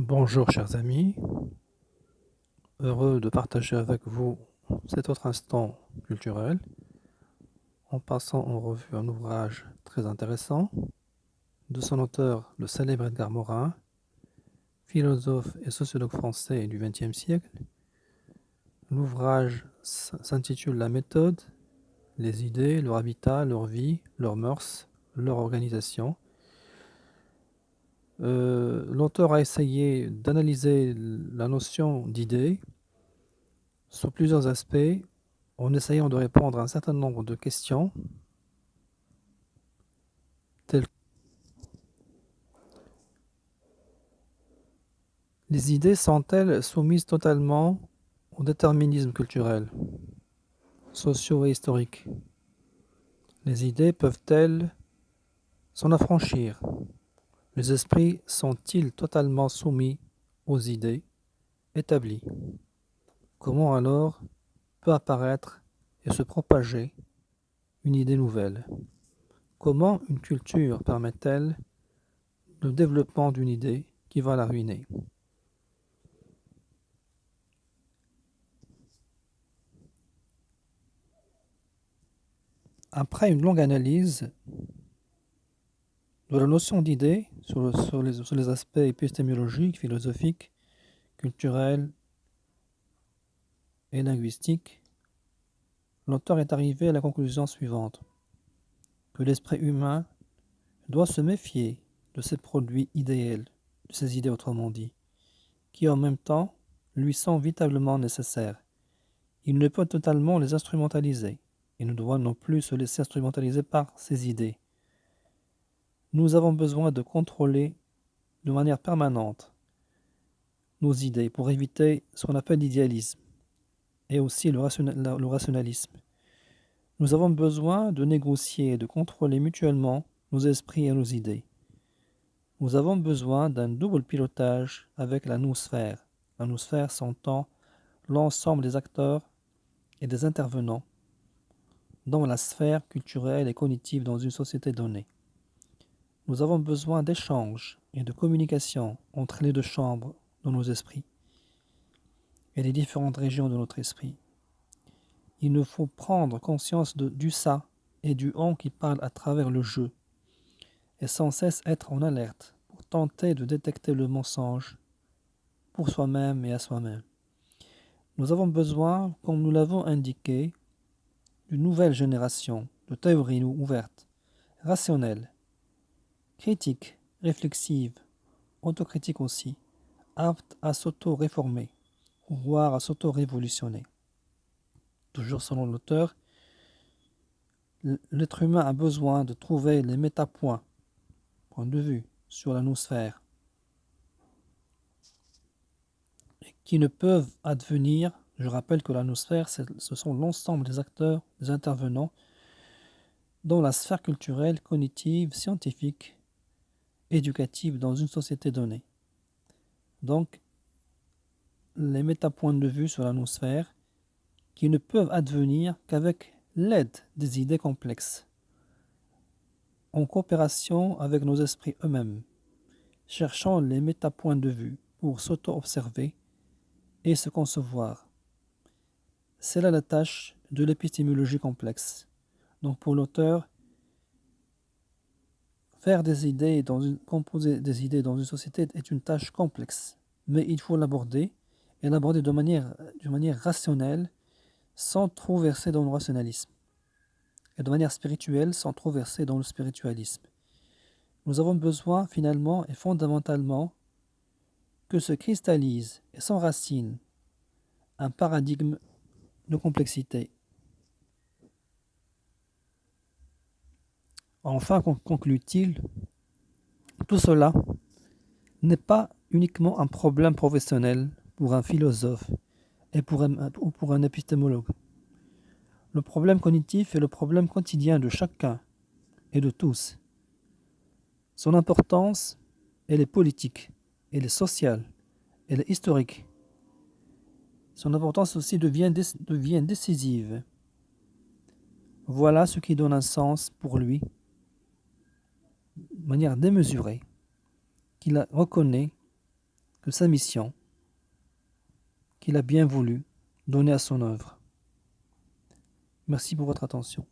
Bonjour chers amis, heureux de partager avec vous cet autre instant culturel en passant en revue un ouvrage très intéressant de son auteur, le célèbre Edgar Morin, philosophe et sociologue français du XXe siècle. L'ouvrage s'intitule La méthode, les idées, leur habitat, leur vie, leurs mœurs, leur organisation. L'auteur a essayé d'analyser la notion d'idée sous plusieurs aspects en essayant de répondre à un certain nombre de questions telles que les idées sont-elles soumises totalement au déterminisme culturel, socio et historique? Les idées peuvent-elles s'en affranchir? Les esprits sont-ils totalement soumis aux idées établies? Comment alors peut apparaître et se propager une idée nouvelle? Comment une culture permet-elle le développement d'une idée qui va la ruiner? Après une longue analyse de la notion d'idée sur les aspects épistémologiques, philosophiques, culturels et linguistiques, l'auteur est arrivé à la conclusion suivante, que l'esprit humain doit se méfier de ces produits idéels, de ces idées autrement dit, qui en même temps lui sont véritablement nécessaires. Il ne peut totalement les instrumentaliser, et ne doit non plus se laisser instrumentaliser par ces idées. Nous avons besoin de contrôler de manière permanente nos idées pour éviter ce qu'on appelle l'idéalisme et aussi le rationalisme. Nous avons besoin de négocier et de contrôler mutuellement nos esprits et nos idées. Nous avons besoin d'un double pilotage avec la noosphère. La noosphère s'entend l'ensemble des acteurs et des intervenants dans la sphère culturelle et cognitive dans une société donnée. Nous avons besoin d'échanges et de communication entre les deux chambres de nos esprits et les différentes régions de notre esprit. Il nous faut prendre conscience du ça et du on qui parlent à travers le jeu et sans cesse être en alerte pour tenter de détecter le mensonge pour soi-même et à soi-même. Nous avons besoin, comme nous l'avons indiqué, d'une nouvelle génération de théories ouvertes, rationnelles, critiques, réflexives, autocritiques aussi, aptes à s'auto-réformer, voire à s'auto-révolutionner. Toujours selon l'auteur, l'être humain a besoin de trouver les métapoints, point de vue, sur la noosphère, qui ne peuvent advenir. Je rappelle que la noosphère, ce sont l'ensemble des acteurs, des intervenants dans la sphère culturelle, cognitive, scientifique, éducative dans une société donnée. Donc, les métapoints de vue sur la noosphère qui ne peuvent advenir qu'avec l'aide des idées complexes, en coopération avec nos esprits eux-mêmes, cherchant les métapoints de vue pour s'auto-observer et se concevoir. C'est là la tâche de l'épistémologie complexe. Donc pour l'auteur, composer des idées dans une société est une tâche complexe, mais il faut l'aborder et l'aborder de manière rationnelle, sans trop verser dans le rationalisme, et de manière spirituelle, sans trop verser dans le spiritualisme. Nous avons besoin finalement et fondamentalement que se cristallise et s'enracine un paradigme de complexité. Enfin, conclut-il, tout cela n'est pas uniquement un problème professionnel pour un philosophe ou pour un épistémologue. Le problème cognitif est le problème quotidien de chacun et de tous. Son importance, elle est politique, elle est sociale, elle est historique. Son importance aussi devient décisive. Voilà ce qui donne un sens pour lui, de manière démesurée, qu'il reconnaît que sa mission, qu'il a bien voulu donner à son œuvre. Merci pour votre attention.